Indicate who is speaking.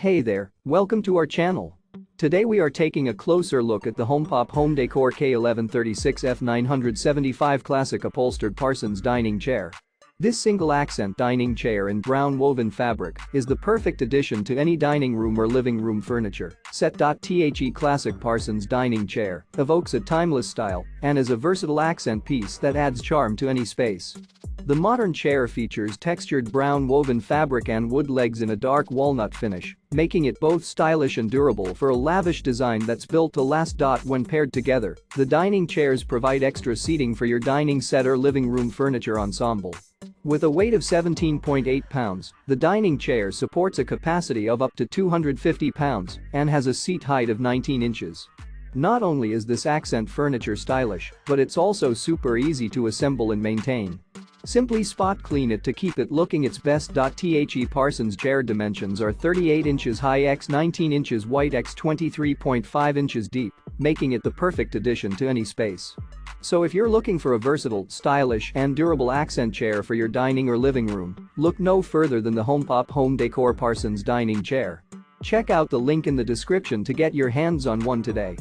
Speaker 1: Hey there, welcome to our channel. Today we are taking a closer look at the HomePop Home Decor K1136-F975 Classic Upholstered Parsons Dining Chair. This single-accent dining chair in brown woven fabric is the perfect addition to any dining room or living room furniture set. The Classic Parsons Dining Chair evokes a timeless style and is a versatile accent piece that adds charm to any space. The modern chair features textured brown woven fabric and wood legs in a dark walnut finish, making it both stylish and durable for a lavish design that's built to last. When paired together, the dining chairs provide extra seating for your dining set or living room furniture ensemble. With a weight of 17.8 pounds, the dining chair supports a capacity of up to 250 pounds and has a seat height of 19 inches. Not only is this accent furniture stylish, but it's also super easy to assemble and maintain. Simply spot clean it to keep it looking its best. The Parsons chair dimensions are 38 inches high x 19 inches wide x 23.5 inches deep, making it the perfect addition to any space. So if you're looking for a versatile, stylish, and durable accent chair for your dining or living room, look no further than the HomePop Home Decor Parsons Dining Chair. Check out the link in the description to get your hands on one today.